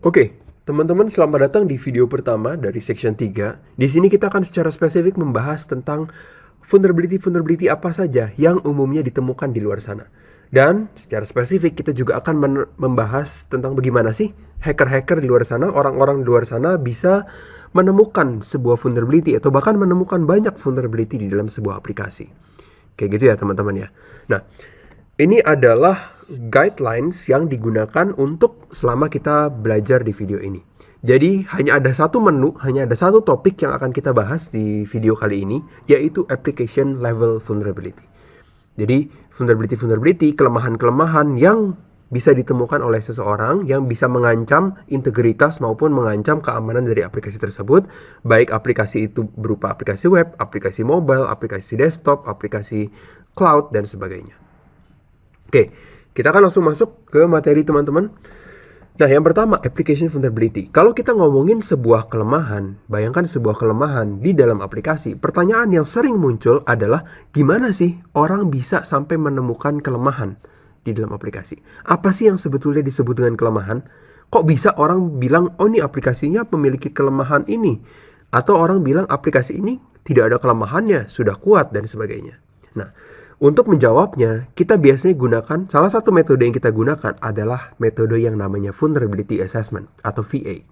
Oke, teman-teman selamat datang di video pertama dari section 3. Di sini kita akan secara spesifik membahas tentang vulnerability apa saja yang umumnya ditemukan di luar sana. Dan secara spesifik kita juga akan membahas tentang bagaimana sih hacker-hacker di luar sana, orang-orang di luar sana bisa menemukan sebuah vulnerability atau bahkan menemukan banyak vulnerability di dalam sebuah aplikasi. Kayak gitu ya teman-teman ya. Nah, ini adalah guidelines yang digunakan untuk selama kita belajar di video ini. Jadi hanya ada satu menu, hanya ada satu topik yang akan kita bahas di video kali ini, yaitu application level vulnerability. Jadi vulnerability, kelemahan-kelemahan yang bisa ditemukan oleh seseorang yang bisa mengancam integritas maupun mengancam keamanan dari aplikasi tersebut, baik aplikasi itu berupa aplikasi web, aplikasi mobile, aplikasi desktop, aplikasi cloud, dan sebagainya. Oke, kita akan langsung masuk ke materi teman-teman. Nah, yang pertama, application vulnerability. Kalau kita ngomongin sebuah kelemahan, bayangkan sebuah kelemahan di dalam aplikasi, pertanyaan yang sering muncul adalah gimana sih orang bisa sampai menemukan kelemahan di dalam aplikasi? Apa sih yang sebetulnya disebut dengan kelemahan? Kok bisa orang bilang, oh ini aplikasinya memiliki kelemahan ini? Atau orang bilang aplikasi ini tidak ada kelemahannya, sudah kuat, dan sebagainya. Nah, untuk menjawabnya, kita biasanya gunakan, salah satu metode yang kita gunakan adalah metode yang namanya Vulnerability Assessment atau VA.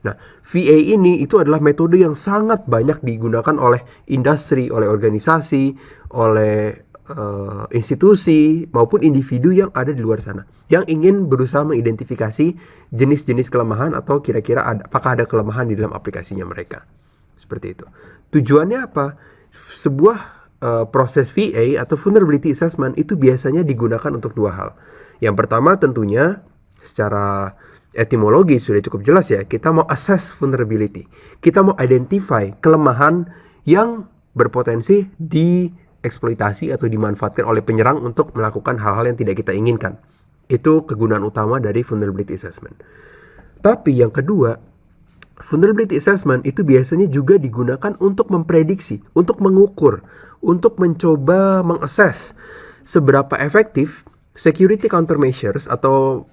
Nah, VA ini itu adalah metode yang sangat banyak digunakan oleh industri, oleh organisasi, oleh institusi, maupun individu yang ada di luar sana. Yang ingin berusaha mengidentifikasi jenis-jenis kelemahan atau kira-kira apakah ada kelemahan di dalam aplikasinya mereka. Seperti itu. Tujuannya apa? Sebuah proses VA atau Vulnerability Assessment itu biasanya digunakan untuk dua hal. Yang pertama tentunya secara etimologi sudah cukup jelas ya, kita mau assess vulnerability. Kita mau identify kelemahan yang berpotensi dieksploitasi atau dimanfaatkan oleh penyerang untuk melakukan hal-hal yang tidak kita inginkan. Itu kegunaan utama dari Vulnerability Assessment. Tapi yang kedua, Vulnerability Assessment itu biasanya juga digunakan untuk memprediksi, untuk mengukur, untuk mencoba mengakses seberapa efektif security countermeasures atau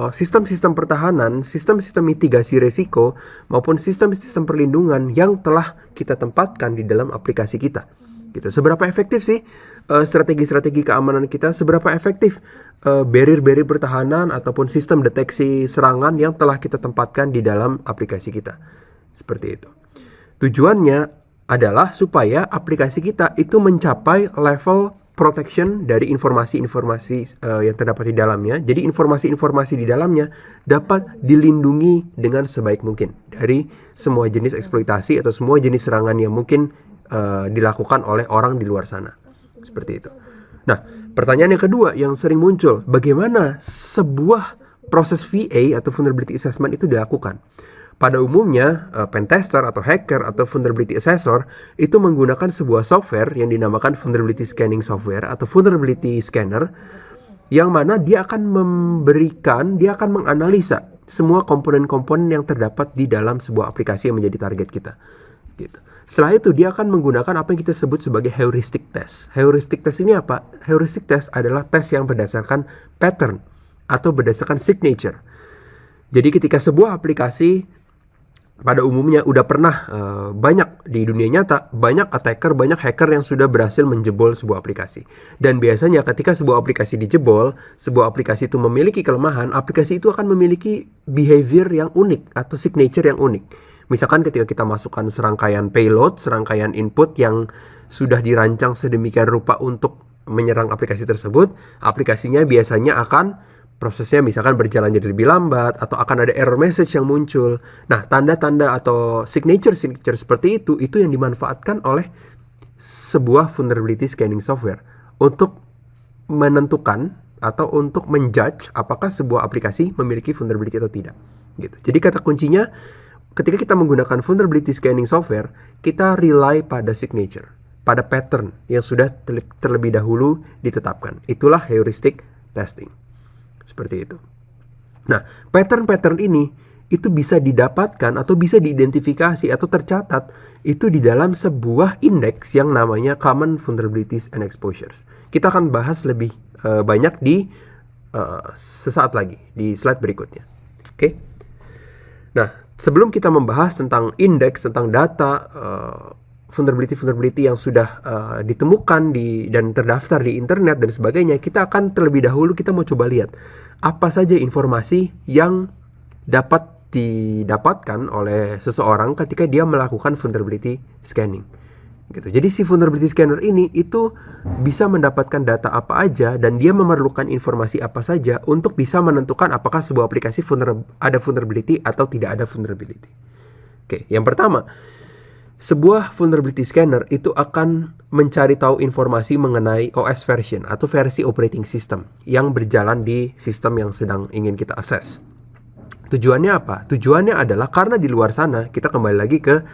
sistem-sistem pertahanan, sistem-sistem mitigasi resiko, maupun sistem-sistem perlindungan yang telah kita tempatkan di dalam aplikasi kita. Gitu. Seberapa efektif sih strategi-strategi keamanan kita, seberapa efektif barrier-barrier pertahanan ataupun sistem deteksi serangan yang telah kita tempatkan di dalam aplikasi kita. Seperti itu. Tujuannya adalah supaya aplikasi kita itu mencapai level protection dari informasi-informasi yang terdapat di dalamnya. Jadi informasi-informasi di dalamnya dapat dilindungi dengan sebaik mungkin dari semua jenis eksploitasi atau semua jenis serangan yang mungkin dilakukan oleh orang di luar sana. Seperti itu. Nah, pertanyaan yang kedua yang sering muncul, bagaimana sebuah proses VA atau Vulnerability Assessment itu dilakukan? Pada umumnya, pentester atau hacker atau vulnerability assessor itu menggunakan sebuah software yang dinamakan vulnerability scanning software atau vulnerability scanner, yang mana dia akan menganalisa semua komponen-komponen yang terdapat di dalam sebuah aplikasi yang menjadi target kita. Gitu. Setelah itu dia akan menggunakan apa yang kita sebut sebagai heuristic test. Heuristic test ini apa? Heuristic test adalah tes yang berdasarkan pattern atau berdasarkan signature. Jadi ketika sebuah aplikasi pada umumnya udah pernah banyak di dunia nyata, banyak attacker, banyak hacker yang sudah berhasil menjebol sebuah aplikasi. Dan biasanya ketika sebuah aplikasi dijebol, sebuah aplikasi itu memiliki kelemahan, aplikasi itu akan memiliki behavior yang unik atau signature yang unik. Misalkan ketika kita masukkan serangkaian payload, serangkaian input yang sudah dirancang sedemikian rupa untuk menyerang aplikasi tersebut, aplikasinya biasanya akan prosesnya misalkan berjalan jadi lebih lambat atau akan ada error message yang muncul. Nah, tanda-tanda atau signature seperti itu yang dimanfaatkan oleh sebuah vulnerability scanning software untuk menentukan atau untuk menjudge apakah sebuah aplikasi memiliki vulnerability atau tidak. Gitu. Jadi kata kuncinya, ketika kita menggunakan vulnerability scanning software, kita rely pada signature, pada pattern yang sudah terlebih dahulu ditetapkan. Itulah heuristic testing. Seperti itu. Nah, pattern-pattern ini itu bisa didapatkan atau bisa diidentifikasi atau tercatat itu di dalam sebuah indeks yang namanya Common Vulnerabilities and Exposures. Kita akan bahas lebih banyak di sesaat lagi, di slide berikutnya. Oke. Nah, sebelum kita membahas tentang indeks, tentang data, vulnerability yang sudah ditemukan dan terdaftar di internet dan sebagainya, kita akan terlebih dahulu kita mau coba lihat apa saja informasi yang dapat didapatkan oleh seseorang ketika dia melakukan vulnerability scanning. Gitu. Jadi si vulnerability scanner ini itu bisa mendapatkan data apa aja dan dia memerlukan informasi apa saja untuk bisa menentukan apakah sebuah aplikasi ada vulnerability atau tidak ada vulnerability. Oke, yang pertama, sebuah vulnerability scanner itu akan mencari tahu informasi mengenai OS version atau versi operating system yang berjalan di sistem yang sedang ingin kita akses. Tujuannya apa? Tujuannya adalah karena di luar sana, kita kembali lagi ke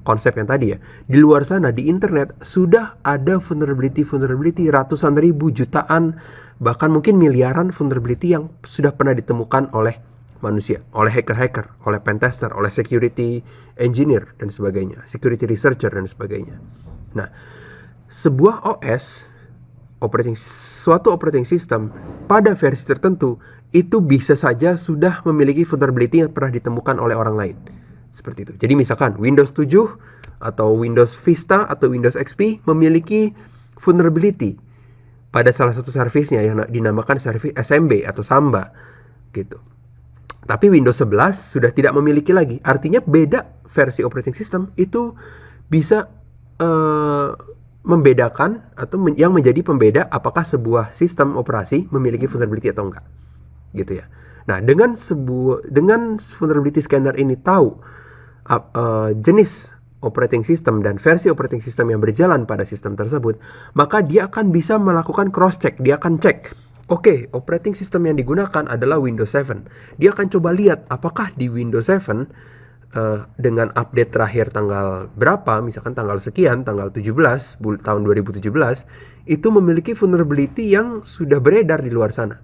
konsep yang tadi ya. Di luar sana, di internet, sudah ada vulnerability ratusan ribu, jutaan, bahkan mungkin miliaran vulnerability yang sudah pernah ditemukan oleh manusia, oleh hacker-hacker, oleh pentester, oleh security engineer, dan sebagainya, security researcher, dan sebagainya. Nah, sebuah OS, suatu operating system, pada versi tertentu, itu bisa saja sudah memiliki vulnerability yang pernah ditemukan oleh orang lain. Seperti itu. Jadi misalkan Windows 7 atau Windows Vista atau Windows XP memiliki vulnerability pada salah satu servisnya yang dinamakan service SMB atau Samba gitu. Tapi Windows 11 sudah tidak memiliki lagi. Artinya beda versi operating system itu bisa membedakan atau yang menjadi pembeda apakah sebuah sistem operasi memiliki vulnerability atau enggak. Gitu ya. Nah, dengan vulnerability scanner ini tahu jenis operating system dan versi operating system yang berjalan pada sistem tersebut, maka dia akan bisa melakukan cross check. Dia akan cek, oke, operating system yang digunakan adalah Windows 7. Dia akan coba lihat apakah di Windows 7 dengan update terakhir tanggal berapa, misalkan tanggal sekian, tanggal 17 tahun 2017, itu memiliki vulnerability yang sudah beredar di luar sana.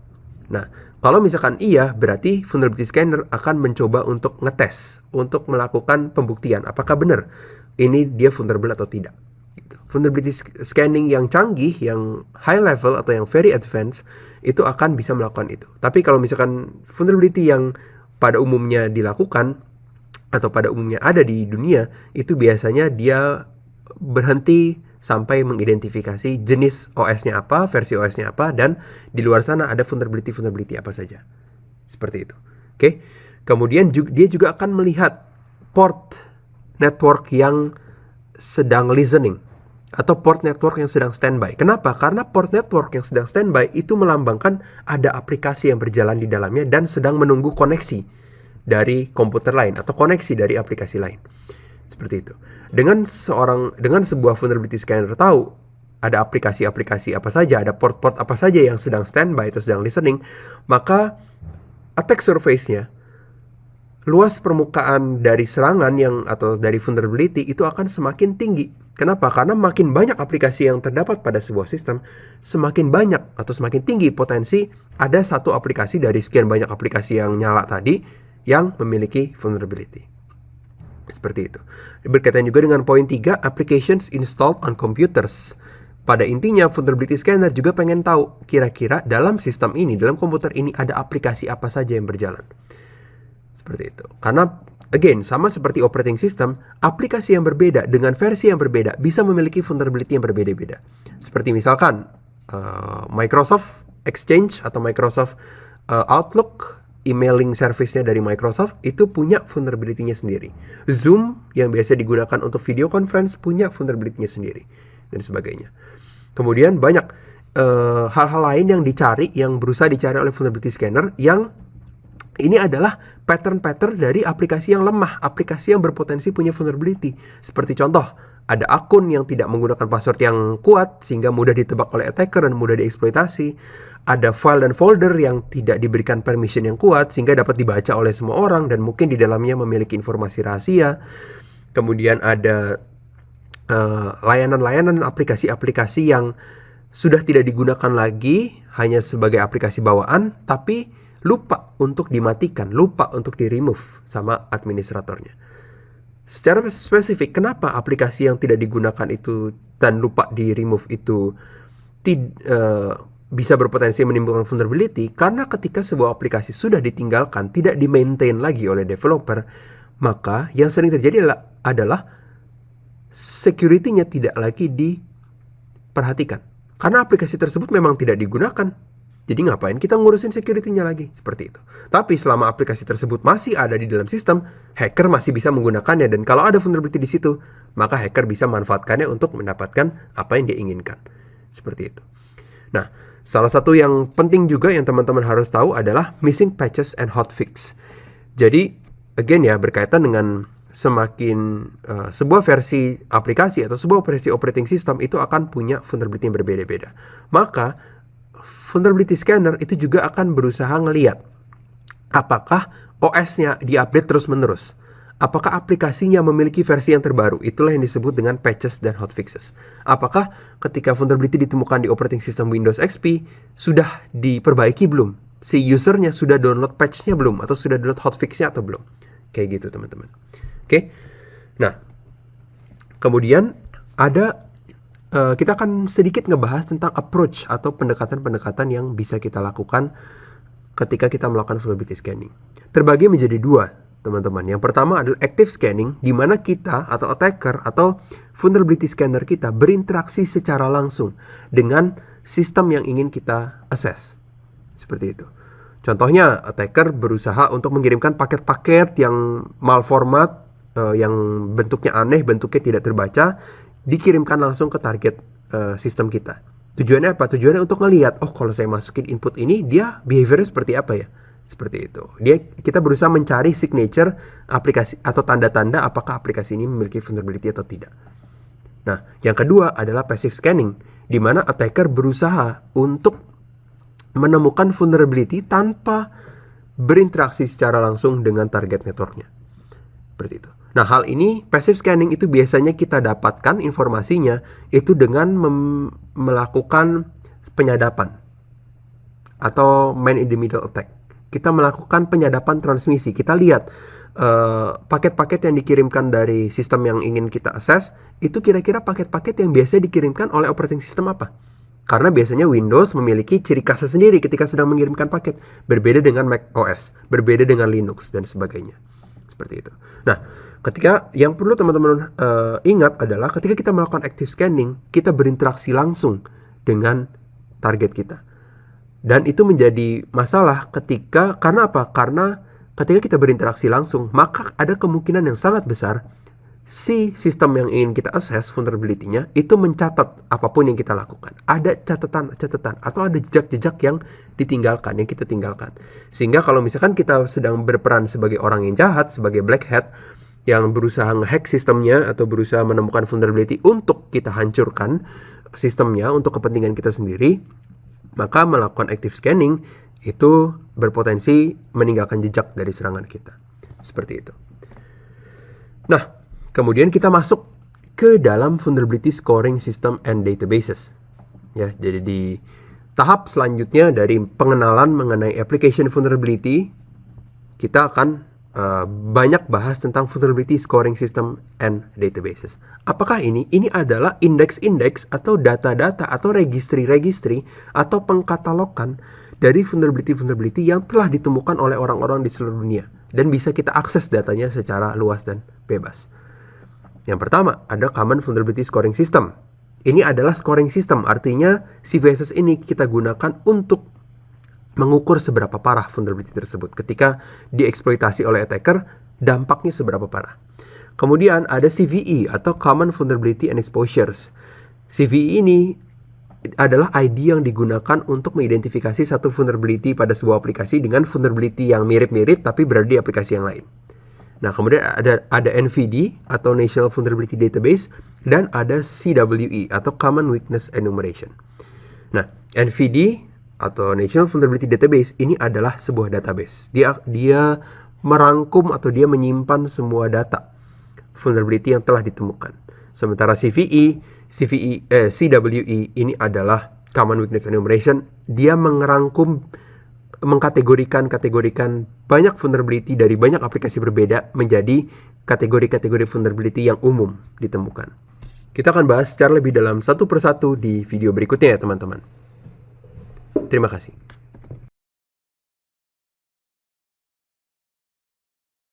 Nah, kalau misalkan iya, berarti vulnerability scanner akan mencoba untuk ngetes, untuk melakukan pembuktian apakah benar ini dia vulnerable atau tidak. Gitu. Vulnerability scanning yang canggih, yang high level atau yang very advanced, itu akan bisa melakukan itu. Tapi kalau misalkan vulnerability yang pada umumnya dilakukan atau pada umumnya ada di dunia, itu biasanya dia berhenti sampai mengidentifikasi jenis OS-nya apa, versi OS-nya apa, dan di luar sana ada vulnerability apa saja. Seperti itu. Oke. Kemudian dia juga akan melihat port network yang sedang listening atau port network yang sedang standby. Kenapa? Karena port network yang sedang standby itu melambangkan ada aplikasi yang berjalan di dalamnya dan sedang menunggu koneksi dari komputer lain atau koneksi dari aplikasi lain. Seperti itu. Dengan sebuah vulnerability scanner tahu ada aplikasi-aplikasi apa saja, ada port-port apa saja yang sedang standby atau sedang listening, maka attack surface-nya, luas permukaan dari serangan atau dari vulnerability itu akan semakin tinggi. Kenapa? Karena makin banyak aplikasi yang terdapat pada sebuah sistem, semakin banyak atau semakin tinggi potensi ada satu aplikasi dari sekian banyak aplikasi yang nyala tadi yang memiliki vulnerability. Seperti itu. Berkaitan juga dengan poin 3, applications installed on computers. Pada intinya, vulnerability scanner juga pengen tahu kira-kira dalam sistem ini, dalam komputer ini ada aplikasi apa saja yang berjalan. Seperti itu. Karena, again, sama seperti operating system, aplikasi yang berbeda dengan versi yang berbeda bisa memiliki vulnerability yang berbeda-beda. Seperti misalkan, Microsoft Exchange atau Microsoft Outlook, emailing service-nya dari Microsoft itu punya vulnerability-nya sendiri. Zoom yang biasa digunakan untuk video conference punya vulnerability-nya sendiri dan sebagainya. Kemudian banyak hal-hal lain yang berusaha dicari oleh vulnerability scanner yang ini adalah pattern-pattern dari aplikasi yang lemah, aplikasi yang berpotensi punya vulnerability. Seperti contoh, ada akun yang tidak menggunakan password yang kuat sehingga mudah ditebak oleh attacker dan mudah dieksploitasi. Ada file dan folder yang tidak diberikan permission yang kuat sehingga dapat dibaca oleh semua orang dan mungkin di dalamnya memiliki informasi rahasia. Kemudian ada layanan-layanan aplikasi-aplikasi yang sudah tidak digunakan lagi hanya sebagai aplikasi bawaan tapi lupa untuk dimatikan, lupa untuk di-remove sama administratornya. Secara spesifik, kenapa aplikasi yang tidak digunakan itu dan lupa di-remove itu bisa berpotensi menimbulkan vulnerability karena ketika sebuah aplikasi sudah ditinggalkan, tidak di-maintain lagi oleh developer, maka yang sering terjadi adalah security-nya tidak lagi diperhatikan. Karena aplikasi tersebut memang tidak digunakan. Jadi ngapain kita ngurusin security-nya lagi? Seperti itu. Tapi selama aplikasi tersebut masih ada di dalam sistem, hacker masih bisa menggunakannya. Dan kalau ada vulnerability di situ, maka hacker bisa manfaatkannya untuk mendapatkan apa yang dia inginkan. Seperti itu. Nah, salah satu yang penting juga yang teman-teman harus tahu adalah missing patches and hotfix. Jadi, again ya, berkaitan dengan semakin sebuah versi aplikasi atau sebuah versi operating system itu akan punya vulnerability yang berbeda-beda. Maka, vulnerability scanner itu juga akan berusaha ngelihat apakah OS-nya diupdate terus-menerus. Apakah aplikasinya memiliki versi yang terbaru? Itulah yang disebut dengan patches dan hotfixes. Apakah ketika vulnerability ditemukan di operating system Windows XP sudah diperbaiki belum? Si usernya sudah download patch-nya belum? Atau sudah download hotfix-nya atau belum? Kayak gitu teman-teman. Oke. Nah, kemudian ada kita akan sedikit ngebahas tentang approach atau pendekatan-pendekatan yang bisa kita lakukan ketika kita melakukan vulnerability scanning. Terbagi menjadi dua, teman-teman. Yang pertama adalah active scanning, di mana kita atau attacker atau vulnerability scanner kita berinteraksi secara langsung dengan sistem yang ingin kita assess. Seperti itu. Contohnya, attacker berusaha untuk mengirimkan paket-paket yang malformat, yang bentuknya aneh, bentuknya tidak terbaca, dikirimkan langsung ke target sistem kita. Tujuannya apa? Tujuannya untuk ngelihat, oh kalau saya masukin input ini, dia behaviornya seperti apa ya? Seperti itu. Kita berusaha mencari signature aplikasi atau tanda-tanda apakah aplikasi ini memiliki vulnerability atau tidak. Nah, yang kedua adalah passive scanning, di mana attacker berusaha untuk menemukan vulnerability tanpa berinteraksi secara langsung dengan target networknya. Seperti itu. Nah, hal ini, passive scanning itu biasanya kita dapatkan informasinya itu dengan melakukan penyadapan atau man in the middle attack. Kita melakukan penyadapan transmisi. Kita lihat paket-paket yang dikirimkan dari sistem yang ingin kita access, itu kira-kira paket-paket yang biasa dikirimkan oleh operating system apa? Karena biasanya Windows memiliki ciri khasnya sendiri ketika sedang mengirimkan paket. Berbeda dengan Mac OS, berbeda dengan Linux, dan sebagainya. Seperti itu. Nah, ketika yang perlu teman-teman ingat adalah ketika kita melakukan active scanning, kita berinteraksi langsung dengan target kita. Dan itu menjadi masalah karena apa? Karena ketika kita berinteraksi langsung, maka ada kemungkinan yang sangat besar si sistem yang ingin kita assess vulnerability-nya itu mencatat apapun yang kita lakukan. Ada catatan-catatan atau ada jejak-jejak yang ditinggalkan, yang kita tinggalkan. Sehingga kalau misalkan kita sedang berperan sebagai orang yang jahat, sebagai black hat, yang berusaha nge-hack sistemnya atau berusaha menemukan vulnerability untuk kita hancurkan sistemnya untuk kepentingan kita sendiri, maka melakukan active scanning itu berpotensi meninggalkan jejak dari serangan kita. Seperti itu. Nah, kemudian kita masuk ke dalam vulnerability scoring system and databases. Ya, jadi di tahap selanjutnya dari pengenalan mengenai application vulnerability, kita akan banyak bahas tentang vulnerability scoring system and databases. Apakah ini? Ini adalah indeks-indeks atau data-data atau registry-registry atau pengkatalogan dari vulnerability-vulnerability yang telah ditemukan oleh orang-orang di seluruh dunia dan bisa kita akses datanya secara luas dan bebas. Yang pertama, ada Common Vulnerability Scoring System. Ini adalah scoring system, artinya CVSS ini kita gunakan untuk mengukur seberapa parah vulnerability tersebut. Ketika dieksploitasi oleh attacker, dampaknya seberapa parah. Kemudian ada CVE atau Common Vulnerability and Exposures. CVE ini adalah ID yang digunakan untuk mengidentifikasi satu vulnerability pada sebuah aplikasi dengan vulnerability yang mirip-mirip tapi berada di aplikasi yang lain. Nah, kemudian ada NVD atau National Vulnerability Database dan ada CWE atau Common Weakness Enumeration. Nah, NVD atau National Vulnerability Database ini adalah sebuah database. Dia merangkum atau dia menyimpan semua data vulnerability yang telah ditemukan. Sementara CWE ini adalah Common Weakness Enumeration. Dia mengkategorikan banyak vulnerability dari banyak aplikasi berbeda menjadi kategori-kategori vulnerability yang umum ditemukan. Kita akan bahas secara lebih dalam satu persatu di video berikutnya ya teman-teman. Terima kasih.